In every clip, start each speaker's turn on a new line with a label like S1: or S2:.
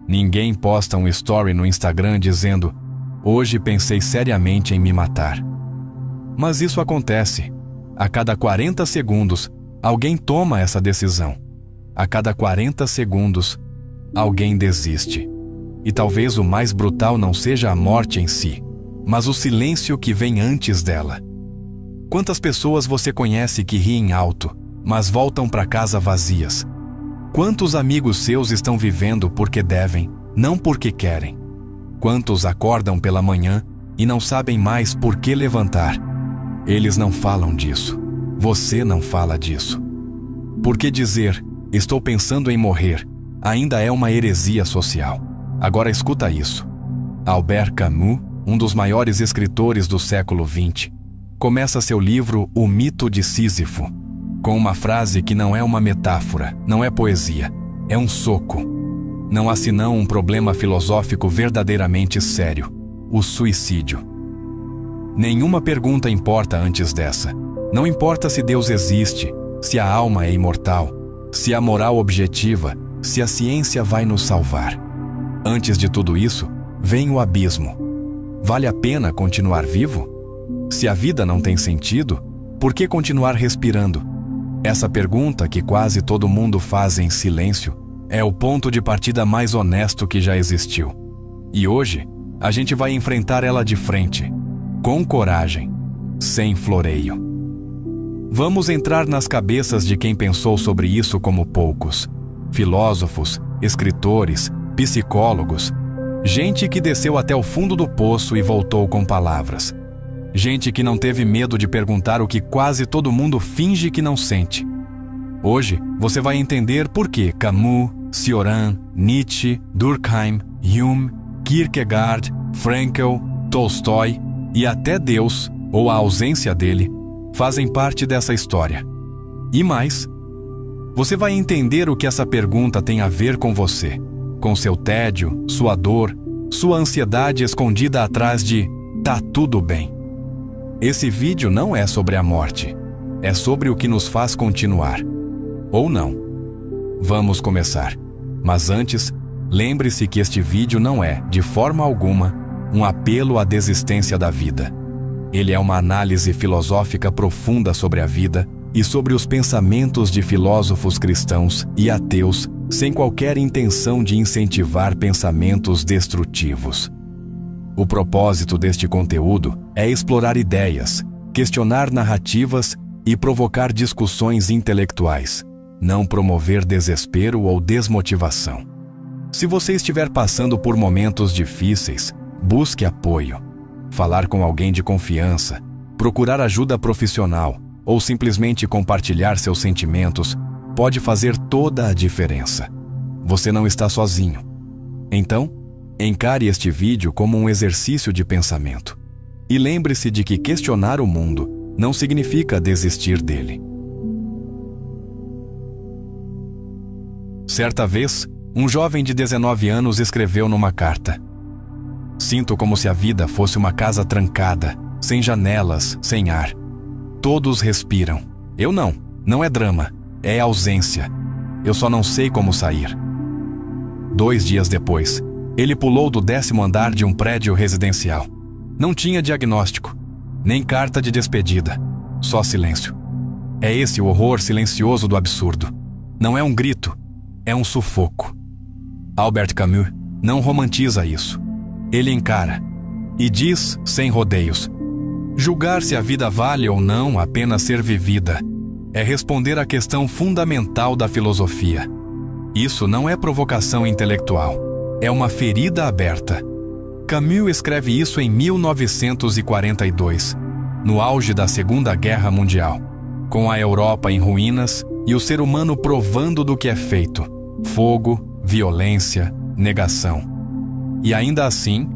S1: Ninguém posta um story no Instagram dizendo: hoje pensei seriamente em me matar. Mas isso acontece. A cada 40 segundos, alguém toma essa decisão. A cada 40 segundos, alguém desiste. E talvez o mais brutal não seja a morte em si, mas o silêncio que vem antes dela. Quantas pessoas você conhece que riem alto, mas voltam para casa vazias? Quantos amigos seus estão vivendo porque devem, não porque querem? Quantos acordam pela manhã e não sabem mais por que levantar? Eles não falam disso. Você não fala disso. Porque dizer, estou pensando em morrer, ainda é uma heresia social. Agora escuta isso. Albert Camus, um dos maiores escritores do século XX, começa seu livro O Mito de Sísifo, com uma frase que não é uma metáfora, não é poesia, é um soco. Não há senão um problema filosófico verdadeiramente sério: o suicídio. Nenhuma pergunta importa antes dessa. Não importa se Deus existe, se a alma é imortal, se a moral objetiva, se a ciência vai nos salvar. Antes de tudo isso, vem o abismo. Vale a pena continuar vivo? Se a vida não tem sentido, por que continuar respirando? Essa pergunta que quase todo mundo faz em silêncio é o ponto de partida mais honesto que já existiu. E hoje, a gente vai enfrentar ela de frente, com coragem, sem floreio. Vamos entrar nas cabeças de quem pensou sobre isso como poucos. Filósofos, escritores, psicólogos, gente que desceu até o fundo do poço e voltou com palavras. Gente que não teve medo de perguntar o que quase todo mundo finge que não sente. Hoje, você vai entender por que Camus, Cioran, Nietzsche, Durkheim, Hume, Kierkegaard, Frankl, Tolstói e até Deus, ou a ausência dele, fazem parte dessa história. E mais, você vai entender o que essa pergunta tem a ver com você, com seu tédio, sua dor, sua ansiedade escondida atrás de "tá tudo bem". Esse vídeo não é sobre a morte, é sobre o que nos faz continuar. Ou não. Vamos começar. Mas antes, lembre-se que este vídeo não é, de forma alguma, um apelo à desistência da vida. Ele é uma análise filosófica profunda sobre a vida e sobre os pensamentos de filósofos cristãos e ateus, sem qualquer intenção de incentivar pensamentos destrutivos. O propósito deste conteúdo é explorar ideias, questionar narrativas e provocar discussões intelectuais, não promover desespero ou desmotivação. Se você estiver passando por momentos difíceis, busque apoio. Falar com alguém de confiança, procurar ajuda profissional ou simplesmente compartilhar seus sentimentos pode fazer toda a diferença. Você não está sozinho. Então, encare este vídeo como um exercício de pensamento. E lembre-se de que questionar o mundo não significa desistir dele. Certa vez, um jovem de 19 anos escreveu numa carta: "Sinto como se a vida fosse uma casa trancada, sem janelas, sem ar. Todos respiram. Eu não. Não é drama. É ausência. Eu só não sei como sair." 2 dias depois, ele pulou do 10º andar de um prédio residencial. Não tinha diagnóstico, nem carta de despedida, só silêncio. É esse o horror silencioso do absurdo. Não é um grito, é um sufoco. Albert Camus não romantiza isso. Ele encara e diz, sem rodeios: julgar se a vida vale ou não a pena ser vivida é responder à questão fundamental da filosofia. Isso não é provocação intelectual, é uma ferida aberta. Camus escreve isso em 1942, no auge da Segunda Guerra Mundial, com a Europa em ruínas e o ser humano provando do que é feito: fogo, violência, negação. E ainda assim,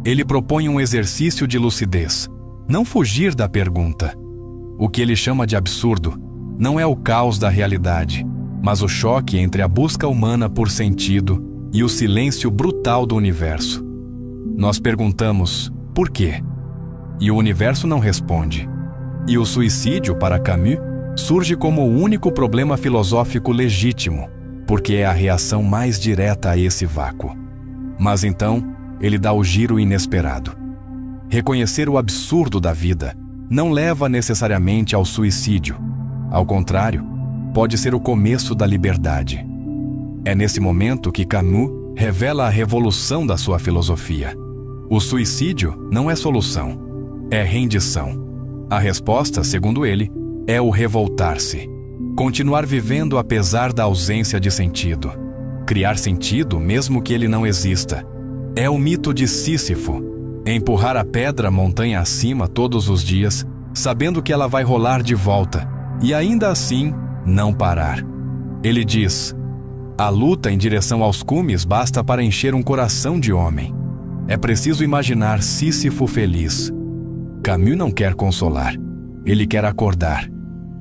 S1: ele propõe um exercício de lucidez, não fugir da pergunta. O que ele chama de absurdo não é o caos da realidade, mas o choque entre a busca humana por sentido e o silêncio brutal do universo. Nós perguntamos, por quê? E o universo não responde. E o suicídio, para Camus, surge como o único problema filosófico legítimo, porque é a reação mais direta a esse vácuo. Mas então, ele dá o giro inesperado. Reconhecer o absurdo da vida não leva necessariamente ao suicídio. Ao contrário, pode ser o começo da liberdade. É nesse momento que Camus revela a revolução da sua filosofia. O suicídio não é solução, é rendição. A resposta, segundo ele, é o revoltar-se. Continuar vivendo apesar da ausência de sentido. Criar sentido mesmo que ele não exista. É o mito de Sísifo. Empurrar a pedra montanha acima todos os dias, sabendo que ela vai rolar de volta, e ainda assim não parar. Ele diz: a luta em direção aos cumes basta para encher um coração de homem. É preciso imaginar Sísifo feliz. Camus não quer consolar, ele quer acordar.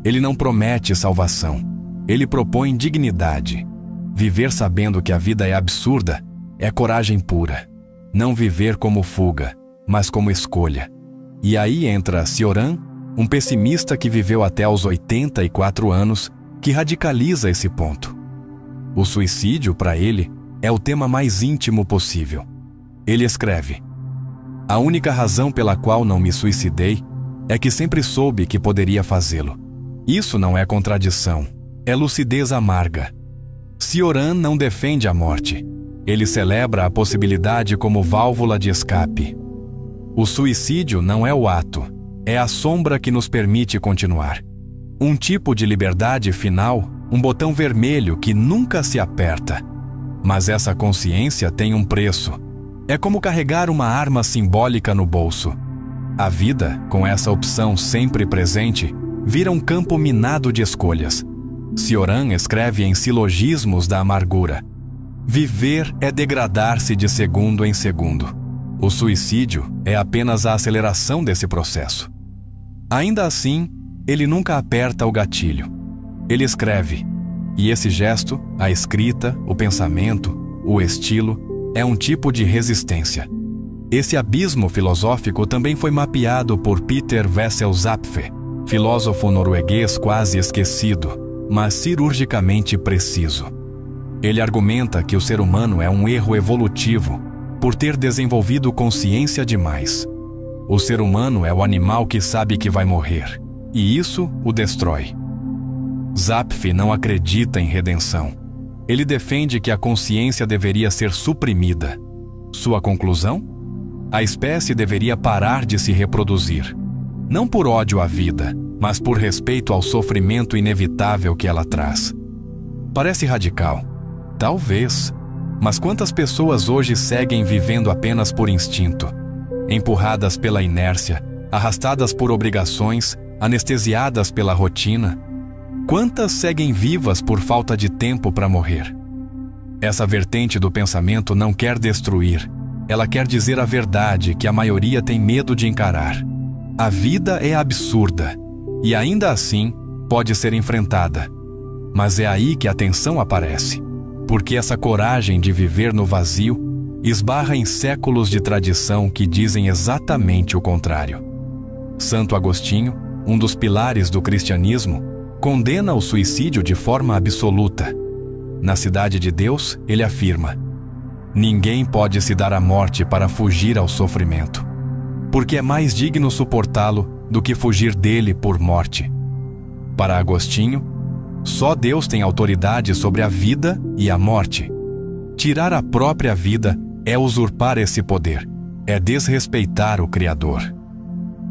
S1: Ele não promete salvação, ele propõe dignidade. Viver sabendo que a vida é absurda é coragem pura. Não viver como fuga, mas como escolha. E aí entra Cioran, um pessimista que viveu até aos 84 anos, que radicaliza esse ponto. O suicídio, para ele, é o tema mais íntimo possível. Ele escreve: a única razão pela qual não me suicidei é que sempre soube que poderia fazê-lo. Isso não é contradição, é lucidez amarga. Cioran não defende a morte. Ele celebra a possibilidade como válvula de escape. O suicídio não é o ato, é a sombra que nos permite continuar. Um tipo de liberdade final, um botão vermelho que nunca se aperta. Mas essa consciência tem um preço. É como carregar uma arma simbólica no bolso. A vida, com essa opção sempre presente, vira um campo minado de escolhas. Cioran escreve em Silogismos da Amargura: viver é degradar-se de segundo em segundo. O suicídio é apenas a aceleração desse processo. Ainda assim, ele nunca aperta o gatilho. Ele escreve, e esse gesto, a escrita, o pensamento, o estilo, é um tipo de resistência. Esse abismo filosófico também foi mapeado por Peter Wessel Zapfe, filósofo norueguês quase esquecido, mas cirurgicamente preciso. Ele argumenta que o ser humano é um erro evolutivo por ter desenvolvido consciência demais. O ser humano é o animal que sabe que vai morrer, e isso o destrói. Zapfe não acredita em redenção. Ele defende que a consciência deveria ser suprimida. Sua conclusão? A espécie deveria parar de se reproduzir. Não por ódio à vida, mas por respeito ao sofrimento inevitável que ela traz. Parece radical. Talvez. Mas quantas pessoas hoje seguem vivendo apenas por instinto? Empurradas pela inércia, arrastadas por obrigações, anestesiadas pela rotina? Quantas seguem vivas por falta de tempo para morrer? Essa vertente do pensamento não quer destruir. Ela quer dizer a verdade que a maioria tem medo de encarar. A vida é absurda e ainda assim pode ser enfrentada. Mas é aí que a tensão aparece, porque essa coragem de viver no vazio esbarra em séculos de tradição que dizem exatamente o contrário. Santo Agostinho, um dos pilares do cristianismo, condena o suicídio de forma absoluta. Na Cidade de Deus, ele afirma: ninguém pode se dar à morte para fugir ao sofrimento, porque é mais digno suportá-lo do que fugir dele por morte. Para Agostinho, só Deus tem autoridade sobre a vida e a morte. Tirar a própria vida é usurpar esse poder, é desrespeitar o Criador.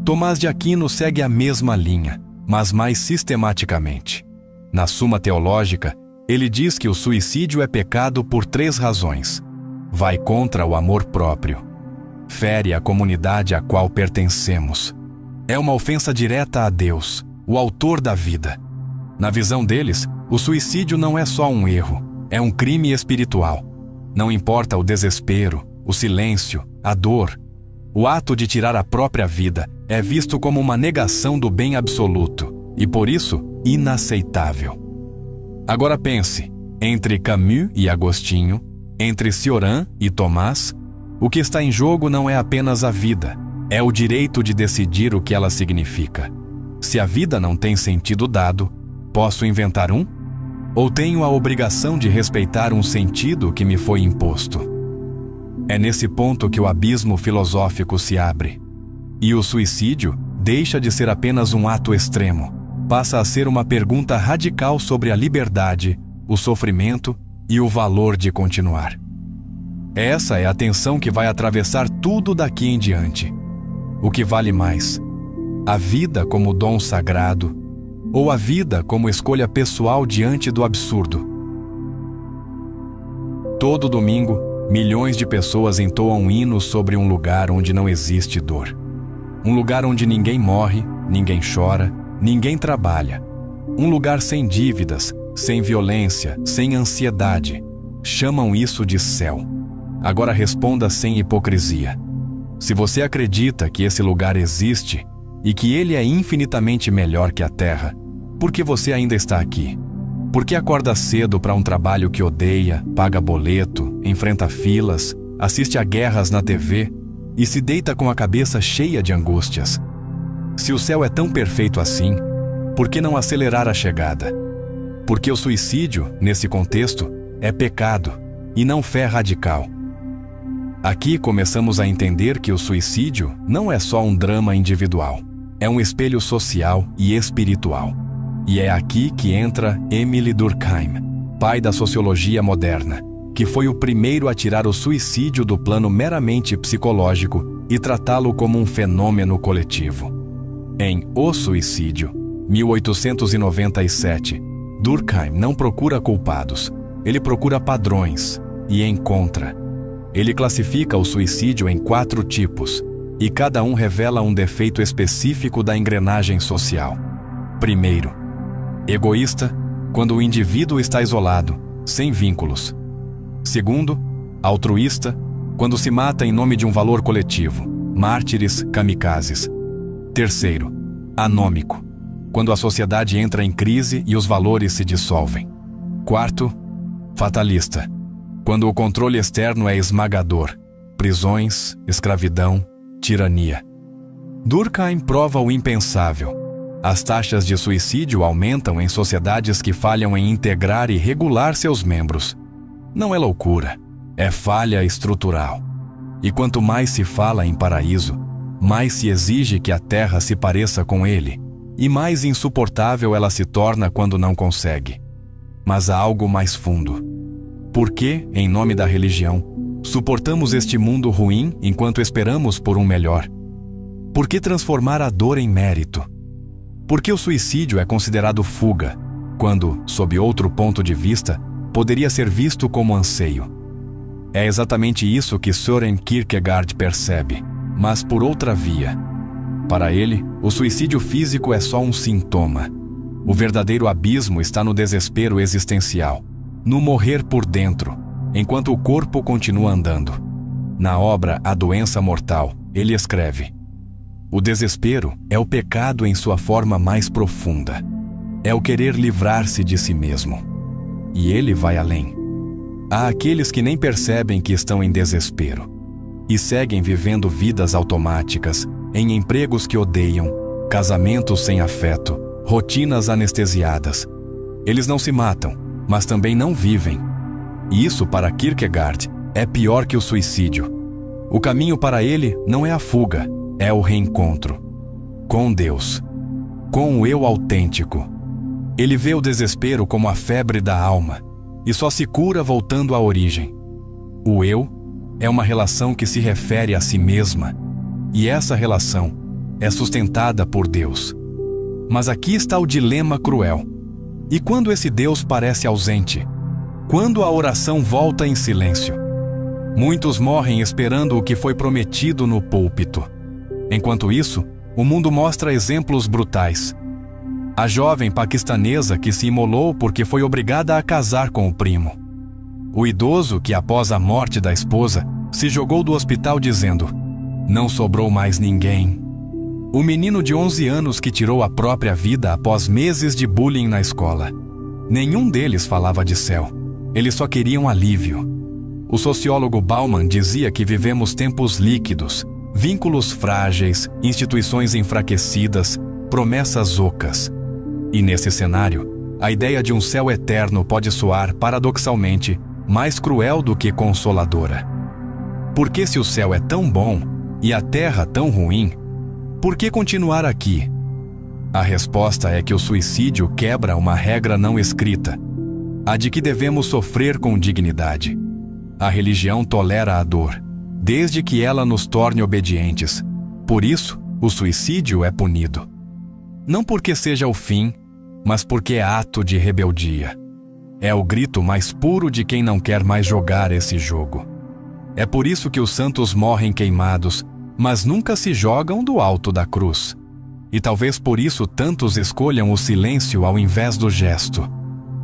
S1: Tomás de Aquino segue a mesma linha, mas mais sistematicamente. Na Suma Teológica, ele diz que o suicídio é pecado por 3 razões. Vai contra o amor próprio. Fere a comunidade a qual pertencemos. É uma ofensa direta a Deus, o autor da vida. Na visão deles, o suicídio não é só um erro, é um crime espiritual. Não importa o desespero, o silêncio, a dor. O ato de tirar a própria vida é visto como uma negação do bem absoluto e, por isso, inaceitável. Agora pense, entre Camus e Agostinho, entre Cioran e Tomás, o que está em jogo não é apenas a vida, é o direito de decidir o que ela significa. Se a vida não tem sentido dado, posso inventar um? Ou tenho a obrigação de respeitar um sentido que me foi imposto? É nesse ponto que o abismo filosófico se abre. E o suicídio deixa de ser apenas um ato extremo, passa a ser uma pergunta radical sobre a liberdade, o sofrimento e o valor de continuar. Essa é a tensão que vai atravessar tudo daqui em diante. O que vale mais? A vida como dom sagrado ou a vida como escolha pessoal diante do absurdo? Todo domingo, milhões de pessoas entoam hinos sobre um lugar onde não existe dor. Um lugar onde ninguém morre, ninguém chora, ninguém trabalha. Um lugar sem dívidas, sem violência, sem ansiedade. Chamam isso de céu. Agora responda sem hipocrisia. Se você acredita que esse lugar existe e que ele é infinitamente melhor que a Terra, por que você ainda está aqui? Por que acorda cedo para um trabalho que odeia, paga boleto, enfrenta filas, assiste a guerras na TV e se deita com a cabeça cheia de angústias? Se o céu é tão perfeito assim, por que não acelerar a chegada? Porque o suicídio, nesse contexto, é pecado e não fé radical. Aqui começamos a entender que o suicídio não é só um drama individual, é um espelho social e espiritual. E é aqui que entra Émile Durkheim, pai da sociologia moderna, que foi o primeiro a tirar o suicídio do plano meramente psicológico e tratá-lo como um fenômeno coletivo. Em O Suicídio, 1897, Durkheim não procura culpados, ele procura padrões e encontra. Ele classifica o suicídio em 4 tipos, e cada um revela um defeito específico da engrenagem social. Primeiro, egoísta, quando o indivíduo está isolado, sem vínculos. Segundo, altruísta, quando se mata em nome de um valor coletivo, mártires, kamikazes. Terceiro, anômico, quando a sociedade entra em crise e os valores se dissolvem. Quarto, fatalista, quando o controle externo é esmagador, prisões, escravidão, tirania. Durkheim prova o impensável. As taxas de suicídio aumentam em sociedades que falham em integrar e regular seus membros. Não é loucura, é falha estrutural. E quanto mais se fala em paraíso, mais se exige que a terra se pareça com ele, e mais insuportável ela se torna quando não consegue. Mas há algo mais fundo. Por que, em nome da religião, suportamos este mundo ruim enquanto esperamos por um melhor? Por que transformar a dor em mérito? Por que o suicídio é considerado fuga, quando, sob outro ponto de vista, poderia ser visto como anseio? É exatamente isso que Søren Kierkegaard percebe, mas por outra via. Para ele, o suicídio físico é só um sintoma. O verdadeiro abismo está no desespero existencial, no morrer por dentro, enquanto o corpo continua andando. Na obra A Doença Mortal, ele escreve: o desespero é o pecado em sua forma mais profunda. É o querer livrar-se de si mesmo. E ele vai além. Há aqueles que nem percebem que estão em desespero e seguem vivendo vidas automáticas, em empregos que odeiam, casamentos sem afeto, rotinas anestesiadas. Eles não se matam, mas também não vivem. E isso, para Kierkegaard, é pior que o suicídio. O caminho para ele não é a fuga, é o reencontro com Deus, com o eu autêntico. Ele vê o desespero como a febre da alma e só se cura voltando à origem. O eu é uma relação que se refere a si mesma, e essa relação é sustentada por Deus. Mas aqui está o dilema cruel. E quando esse Deus parece ausente? Quando a oração volta em silêncio? Muitos morrem esperando o que foi prometido no púlpito. Enquanto isso, o mundo mostra exemplos brutais. A jovem paquistanesa que se imolou porque foi obrigada a casar com o primo. O idoso que, após a morte da esposa, se jogou do hospital dizendo: "Não sobrou mais ninguém." O menino de 11 anos que tirou a própria vida após meses de bullying na escola. Nenhum deles falava de céu. Eles só queriam alívio. O sociólogo Bauman dizia que vivemos tempos líquidos, vínculos frágeis, instituições enfraquecidas, promessas ocas. E nesse cenário, a ideia de um céu eterno pode soar, paradoxalmente, mais cruel do que consoladora. Porque se o céu é tão bom e a terra tão ruim, por que continuar aqui? A resposta é que o suicídio quebra uma regra não escrita, a de que devemos sofrer com dignidade. A religião tolera a dor, desde que ela nos torne obedientes. Por isso, o suicídio é punido. Não porque seja o fim, mas porque é ato de rebeldia. É o grito mais puro de quem não quer mais jogar esse jogo. É por isso que os santos morrem queimados, mas nunca se jogam do alto da cruz. E talvez por isso tantos escolham o silêncio ao invés do gesto.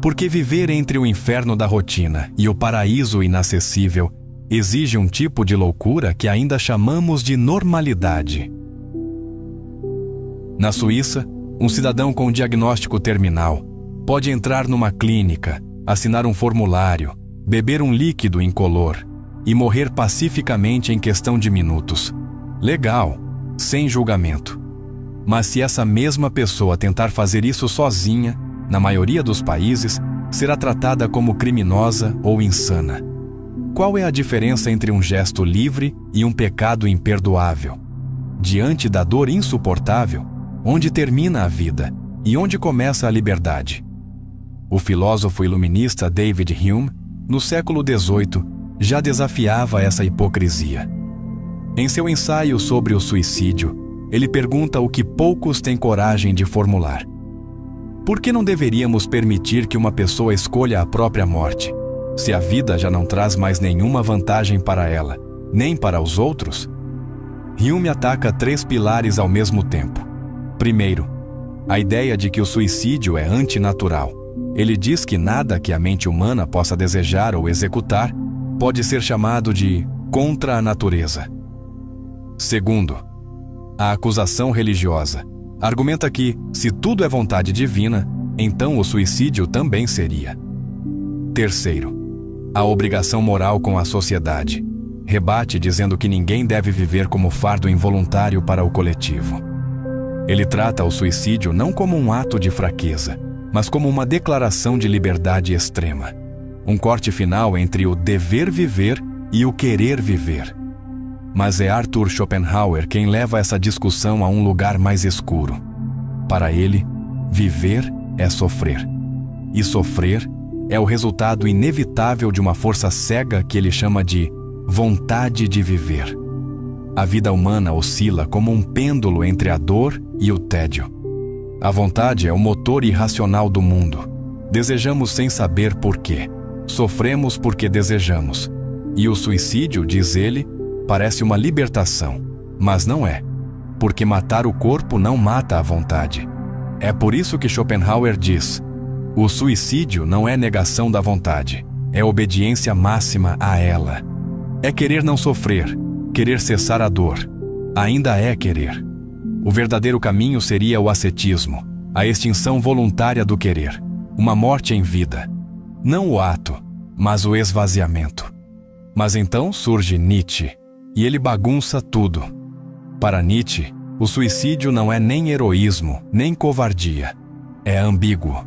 S1: Porque viver entre o inferno da rotina e o paraíso inacessível exige um tipo de loucura que ainda chamamos de normalidade. Na Suíça, um cidadão com diagnóstico terminal pode entrar numa clínica, assinar um formulário, beber um líquido incolor e morrer pacificamente em questão de minutos. Legal, sem julgamento. Mas se essa mesma pessoa tentar fazer isso sozinha, na maioria dos países, será tratada como criminosa ou insana. Qual é a diferença entre um gesto livre e um pecado imperdoável? Diante da dor insuportável, onde termina a vida e onde começa a liberdade? O filósofo iluminista David Hume, no século XVIII, já desafiava essa hipocrisia. Em seu ensaio sobre o suicídio, ele pergunta o que poucos têm coragem de formular. Por que não deveríamos permitir que uma pessoa escolha a própria morte, se a vida já não traz mais nenhuma vantagem para ela, nem para os outros? Hume ataca 3 pilares ao mesmo tempo. Primeiro, a ideia de que o suicídio é antinatural. Ele diz que nada que a mente humana possa desejar ou executar pode ser chamado de contra a natureza. Segundo, a acusação religiosa argumenta que, se tudo é vontade divina, então o suicídio também seria. Terceiro, a obrigação moral com a sociedade. Rebate dizendo que ninguém deve viver como fardo involuntário para o coletivo. Ele trata o suicídio não como um ato de fraqueza, mas como uma declaração de liberdade extrema. Um corte final entre o dever viver e o querer viver. Mas é Arthur Schopenhauer quem leva essa discussão a um lugar mais escuro. Para ele, viver é sofrer. E sofrer é o resultado inevitável de uma força cega que ele chama de vontade de viver. A vida humana oscila como um pêndulo entre a dor e o tédio. A vontade é o motor irracional do mundo. Desejamos sem saber por quê. Sofremos porque desejamos. E o suicídio, diz ele, parece uma libertação, mas não é, porque matar o corpo não mata a vontade. É por isso que Schopenhauer diz: o suicídio não é negação da vontade, é obediência máxima a ela. É querer não sofrer, querer cessar a dor. Ainda é querer. O verdadeiro caminho seria o ascetismo, a extinção voluntária do querer, uma morte em vida. Não o ato, mas o esvaziamento. Mas então surge Nietzsche, e ele bagunça tudo. Para Nietzsche, o suicídio não é nem heroísmo, nem covardia. É ambíguo.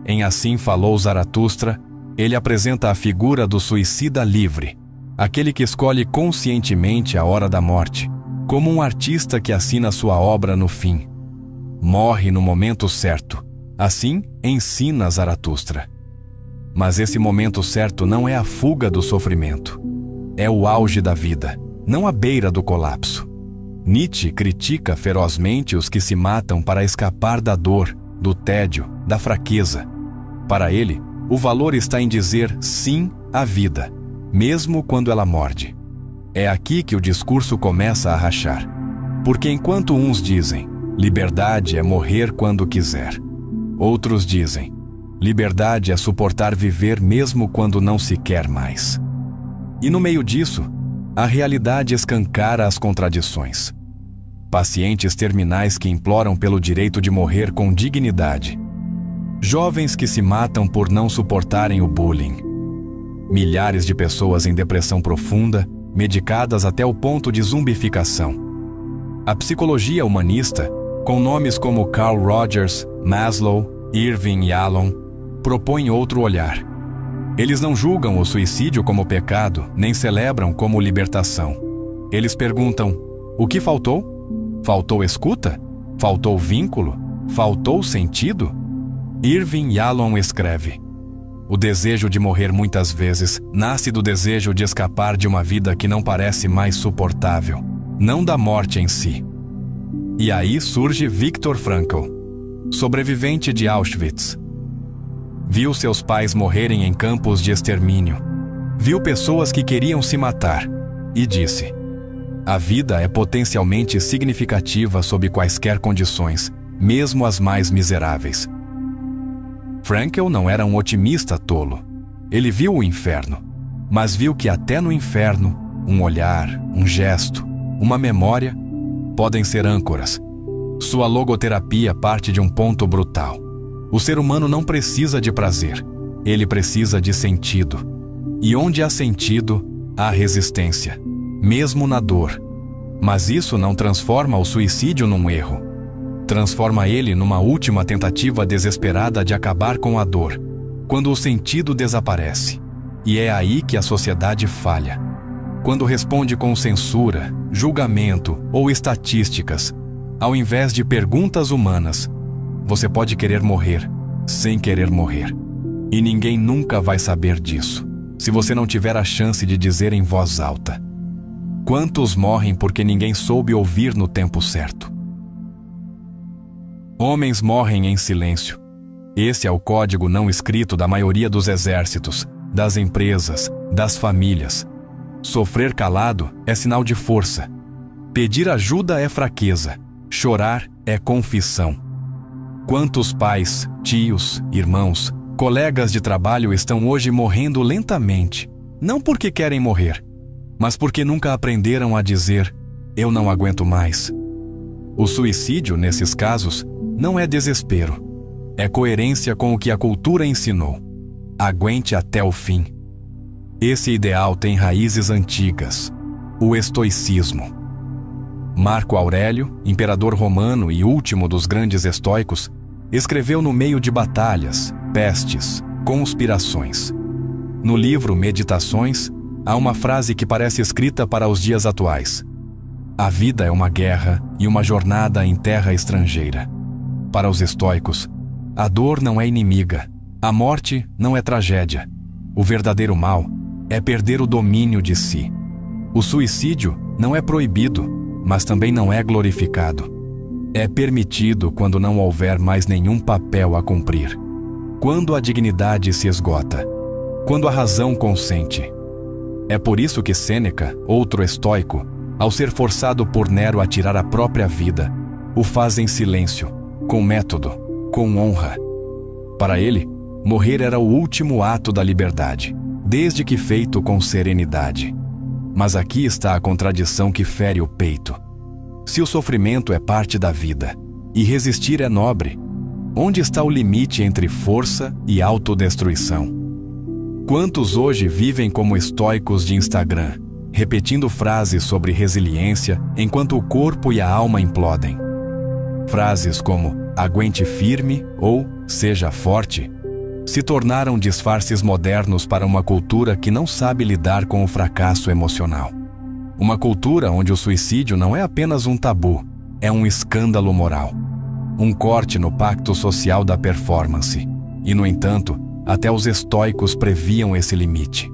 S1: Em Assim Falou Zaratustra, ele apresenta a figura do suicida livre, aquele que escolhe conscientemente a hora da morte, como um artista que assina sua obra no fim. Morre no momento certo. Assim ensina Zaratustra. Mas esse momento certo não é a fuga do sofrimento. É o auge da vida, não a beira do colapso. Nietzsche critica ferozmente os que se matam para escapar da dor, do tédio, da fraqueza. Para ele, o valor está em dizer sim à vida, mesmo quando ela morde. É aqui que o discurso começa a rachar. Porque enquanto uns dizem, liberdade é morrer quando quiser, outros dizem, liberdade é suportar viver mesmo quando não se quer mais. E no meio disso, a realidade escancara as contradições. Pacientes terminais que imploram pelo direito de morrer com dignidade. Jovens que se matam por não suportarem o bullying. Milhares de pessoas em depressão profunda, medicadas até o ponto de zumbificação. A psicologia humanista, com nomes como Carl Rogers, Maslow, Irving Yalom, propõe outro olhar. Eles não julgam o suicídio como pecado, nem celebram como libertação. Eles perguntam: o que faltou? Faltou escuta? Faltou vínculo? Faltou sentido? Irving Yalom escreve: o desejo de morrer muitas vezes nasce do desejo de escapar de uma vida que não parece mais suportável, não da morte em si. E aí surge Viktor Frankl, sobrevivente de Auschwitz. Viu seus pais morrerem em campos de extermínio. Viu pessoas que queriam se matar e disse: a vida é potencialmente significativa sob quaisquer condições, mesmo as mais miseráveis. Frankl não era um otimista tolo. Ele viu o inferno, mas viu que até no inferno, um olhar, um gesto, uma memória podem ser âncoras. Sua logoterapia parte de um ponto brutal. O ser humano não precisa de prazer, ele precisa de sentido. E onde há sentido, há resistência, mesmo na dor. Mas isso não transforma o suicídio num erro. Transforma ele numa última tentativa desesperada de acabar com a dor, quando o sentido desaparece. E é aí que a sociedade falha. Quando responde com censura, julgamento ou estatísticas, ao invés de perguntas humanas. Você pode querer morrer, sem querer morrer. E ninguém nunca vai saber disso, se você não tiver a chance de dizer em voz alta. Quantos morrem porque ninguém soube ouvir no tempo certo? Homens morrem em silêncio. Esse é o código não escrito da maioria dos exércitos, das empresas, das famílias. Sofrer calado é sinal de força. Pedir ajuda é fraqueza. Chorar é confissão. Quantos pais, tios, irmãos, colegas de trabalho estão hoje morrendo lentamente, não porque querem morrer, mas porque nunca aprenderam a dizer: eu não aguento mais. O suicídio, nesses casos, não é desespero. É coerência com o que a cultura ensinou. Aguente até o fim. Esse ideal tem raízes antigas. O estoicismo. Marco Aurélio, imperador romano e último dos grandes estoicos, escreveu no meio de batalhas, pestes, conspirações. No livro Meditações, há uma frase que parece escrita para os dias atuais: a vida é uma guerra e uma jornada em terra estrangeira. Para os estoicos, a dor não é inimiga, a morte não é tragédia. O verdadeiro mal é perder o domínio de si. O suicídio não é proibido, mas também não é glorificado. É permitido quando não houver mais nenhum papel a cumprir. Quando a dignidade se esgota. Quando a razão consente. É por isso que Sêneca, outro estoico, ao ser forçado por Nero a tirar a própria vida, o faz em silêncio, com método, com honra. Para ele, morrer era o último ato da liberdade, desde que feito com serenidade. Mas aqui está a contradição que fere o peito. Se o sofrimento é parte da vida, e resistir é nobre, onde está o limite entre força e autodestruição? Quantos hoje vivem como estoicos de Instagram, repetindo frases sobre resiliência enquanto o corpo e a alma implodem? Frases como aguente firme ou seja forte se tornaram disfarces modernos para uma cultura que não sabe lidar com o fracasso emocional. Uma cultura onde o suicídio não é apenas um tabu, é um escândalo moral. Um corte no pacto social da performance. E, no entanto, até os estoicos previam esse limite.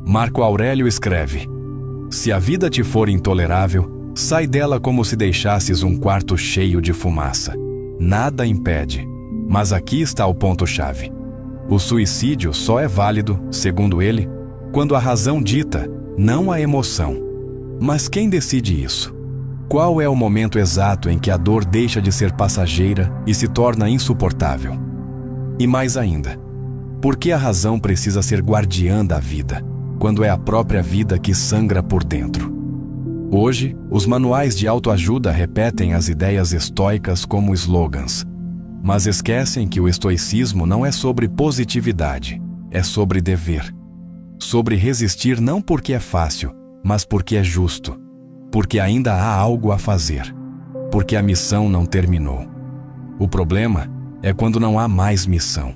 S1: Marco Aurélio escreve: se a vida te for intolerável, sai dela como se deixasses um quarto cheio de fumaça. Nada impede. Mas aqui está o ponto-chave. O suicídio só é válido, segundo ele, quando a razão dita, não a emoção. Mas quem decide isso? Qual é o momento exato em que a dor deixa de ser passageira e se torna insuportável? E mais ainda, por que a razão precisa ser guardiã da vida, quando é a própria vida que sangra por dentro? Hoje, os manuais de autoajuda repetem as ideias estoicas como slogans, mas esquecem que o estoicismo não é sobre positividade, é sobre dever. Sobre resistir não porque é fácil, mas porque é justo, porque ainda há algo a fazer, porque a missão não terminou. O problema é quando não há mais missão,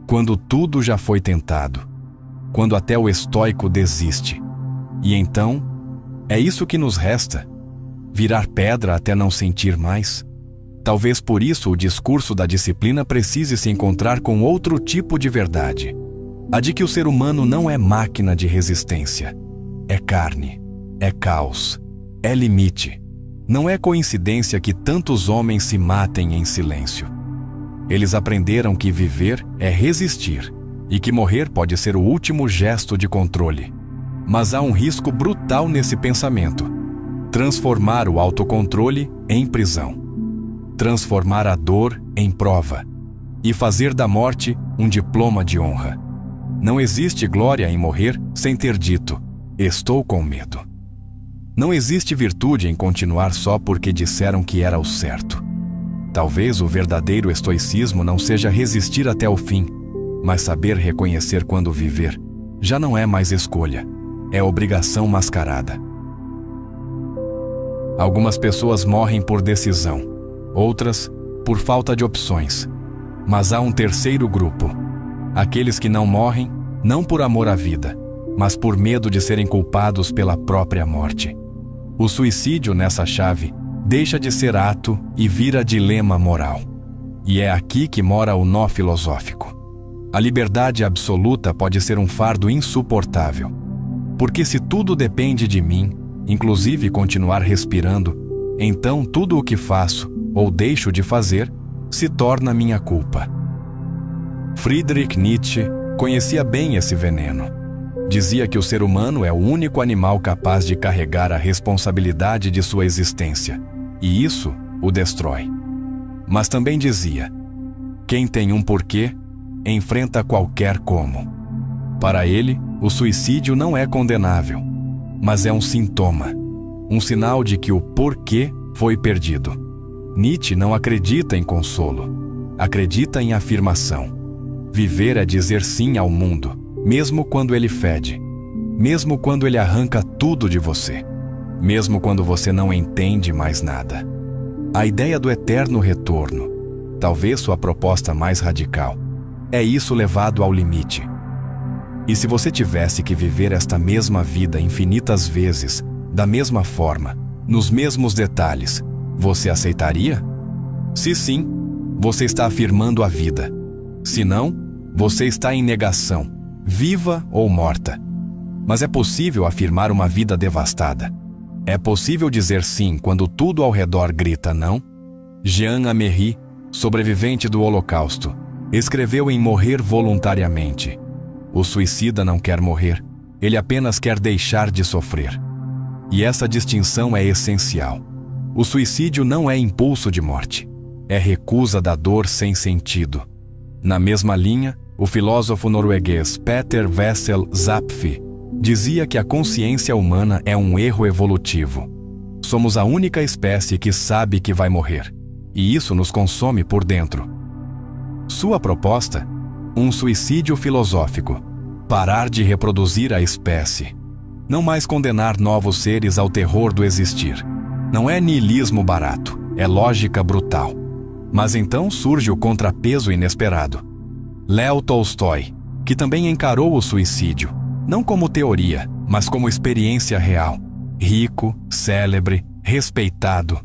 S1: quando tudo já foi tentado, quando até o estoico desiste. E então, é isso que nos resta? Virar pedra até não sentir mais? Talvez por isso o discurso da disciplina precise se encontrar com outro tipo de verdade. A de que o ser humano não é máquina de resistência. É carne, é caos, é limite. Não é coincidência que tantos homens se matem em silêncio. Eles aprenderam que viver é resistir e que morrer pode ser o último gesto de controle. Mas há um risco brutal nesse pensamento: transformar o autocontrole em prisão, transformar a dor em prova e fazer da morte um diploma de honra. Não existe glória em morrer sem ter dito: estou com medo. Não existe virtude em continuar só porque disseram que era o certo. Talvez o verdadeiro estoicismo não seja resistir até o fim, mas saber reconhecer quando viver já não é mais escolha, é obrigação mascarada. Algumas pessoas morrem por decisão, outras por falta de opções. Mas há um terceiro grupo, aqueles que não morrem, não por amor à vida, mas por medo de serem culpados pela própria morte. O suicídio nessa chave deixa de ser ato e vira dilema moral. E é aqui que mora o nó filosófico. A liberdade absoluta pode ser um fardo insuportável. Porque se tudo depende de mim, inclusive continuar respirando, então tudo o que faço ou deixo de fazer se torna minha culpa. Friedrich Nietzsche conhecia bem esse veneno. Dizia que o ser humano é o único animal capaz de carregar a responsabilidade de sua existência, e isso o destrói. Mas também dizia: quem tem um porquê, enfrenta qualquer como. Para ele, o suicídio não é condenável, mas é um sintoma, um sinal de que o porquê foi perdido. Nietzsche não acredita em consolo, acredita em afirmação. Viver é dizer sim ao mundo, mesmo quando ele fede, mesmo quando ele arranca tudo de você, mesmo quando você não entende mais nada. A ideia do eterno retorno, talvez sua proposta mais radical, é isso levado ao limite. E se você tivesse que viver esta mesma vida infinitas vezes, da mesma forma, nos mesmos detalhes, você aceitaria? Se sim, você está afirmando a vida. Se não, você está em negação, viva ou morta. Mas é possível afirmar uma vida devastada. É possível dizer sim quando tudo ao redor grita não? Jean Améry, sobrevivente do Holocausto, escreveu em Morrer Voluntariamente: o suicida não quer morrer, ele apenas quer deixar de sofrer. E essa distinção é essencial. O suicídio não é impulso de morte, é recusa da dor sem sentido. Na mesma linha, o filósofo norueguês Peter Wessel Zapf dizia que a consciência humana é um erro evolutivo. Somos a única espécie que sabe que vai morrer, e isso nos consome por dentro. Sua proposta? Um suicídio filosófico. Parar de reproduzir a espécie. Não mais condenar novos seres ao terror do existir. Não é niilismo barato, é lógica brutal. Mas então surge o contrapeso inesperado. Léo Tolstói, que também encarou o suicídio, não como teoria, mas como experiência real. Rico, célebre, respeitado.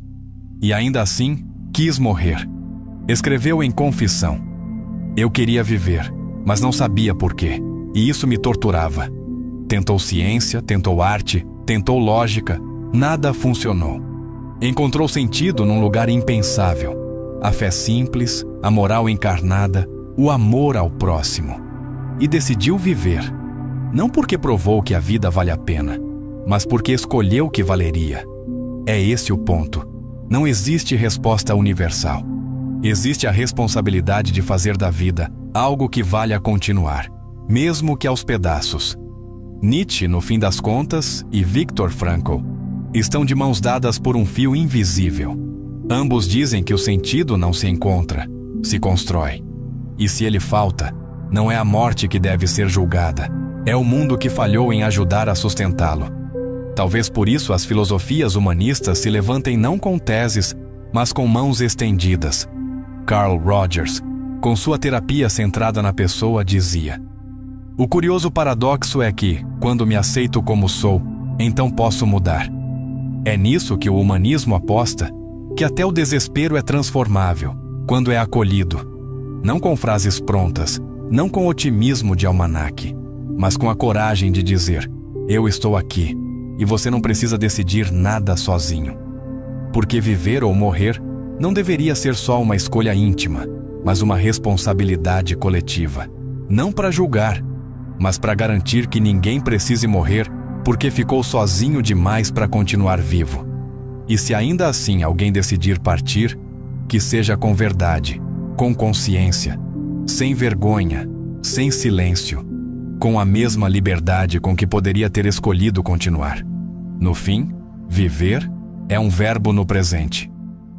S1: E ainda assim, quis morrer. Escreveu em Confissão: eu queria viver, mas não sabia por quê, e isso me torturava. Tentou ciência, tentou arte, tentou lógica, nada funcionou. Encontrou sentido num lugar impensável. A fé simples, a moral encarnada, o amor ao próximo. E decidiu viver. Não porque provou que a vida vale a pena, mas porque escolheu que valeria. É esse o ponto. Não existe resposta universal. Existe a responsabilidade de fazer da vida algo que vale a continuar, mesmo que aos pedaços. Nietzsche, no fim das contas, e Viktor Frankl estão de mãos dadas por um fio invisível. Ambos dizem que o sentido não se encontra, se constrói. E se ele falta, não é a morte que deve ser julgada, é o mundo que falhou em ajudar a sustentá-lo. Talvez por isso as filosofias humanistas se levantem não com teses, mas com mãos estendidas. Carl Rogers, com sua terapia centrada na pessoa, dizia: O curioso paradoxo é que, quando me aceito como sou, então posso mudar. É nisso que o humanismo aposta, que até o desespero é transformável, quando é acolhido. Não com frases prontas, não com otimismo de almanaque, mas com a coragem de dizer: eu estou aqui, e você não precisa decidir nada sozinho. Porque viver ou morrer não deveria ser só uma escolha íntima, mas uma responsabilidade coletiva. Não para julgar, mas para garantir que ninguém precise morrer porque ficou sozinho demais para continuar vivo. E se ainda assim alguém decidir partir, que seja com verdade, com consciência, sem vergonha, sem silêncio, com a mesma liberdade com que poderia ter escolhido continuar. No fim, viver é um verbo no presente.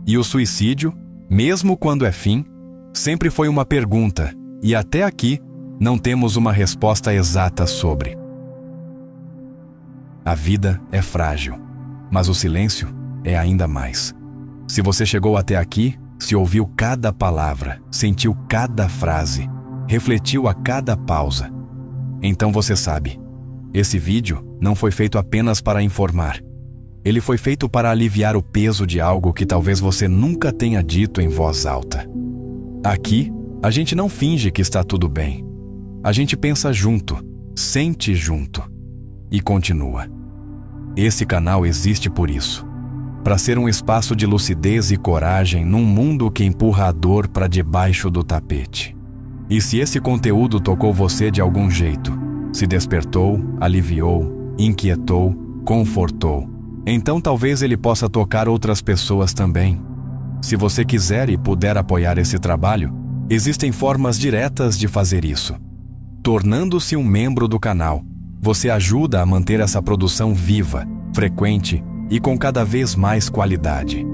S1: E o suicídio, mesmo quando é fim, sempre foi uma pergunta, e até aqui não temos uma resposta exata sobre. A vida é frágil, mas o silêncio é ainda mais. Se você chegou até aqui, se ouviu cada palavra, sentiu cada frase, refletiu a cada pausa, então você sabe, esse vídeo não foi feito apenas para informar. Ele foi feito para aliviar o peso de algo que talvez você nunca tenha dito em voz alta. Aqui, a gente não finge que está tudo bem. A gente pensa junto, sente junto e continua. Esse canal existe por isso, para ser um espaço de lucidez e coragem num mundo que empurra a dor para debaixo do tapete. E se esse conteúdo tocou você de algum jeito, se despertou, aliviou, inquietou, confortou, então talvez ele possa tocar outras pessoas também. Se você quiser e puder apoiar esse trabalho, existem formas diretas de fazer isso. Tornando-se um membro do canal, você ajuda a manter essa produção viva, frequente e com cada vez mais qualidade.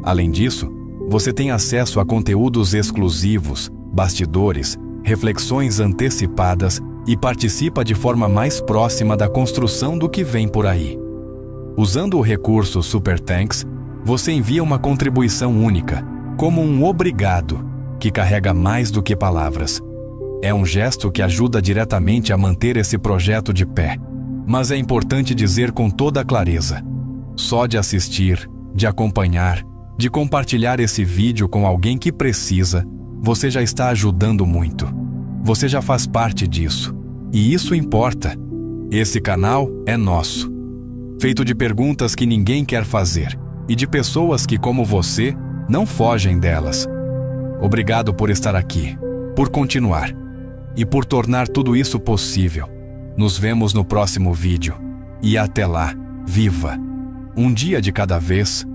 S1: Além disso, você tem acesso a conteúdos exclusivos, bastidores, reflexões antecipadas e participa de forma mais próxima da construção do que vem por aí. Usando o recurso Super Thanks, você envia uma contribuição única, como um obrigado, que carrega mais do que palavras. É um gesto que ajuda diretamente a manter esse projeto de pé, mas é importante dizer com toda clareza: só de assistir, de acompanhar, de compartilhar esse vídeo com alguém que precisa, você já está ajudando muito. Você já faz parte disso. E isso importa. Esse canal é nosso. Feito de perguntas que ninguém quer fazer e de pessoas que, como você, não fogem delas. Obrigado por estar aqui, por continuar e por tornar tudo isso possível. Nos vemos no próximo vídeo. E até lá, viva! Um dia de cada vez,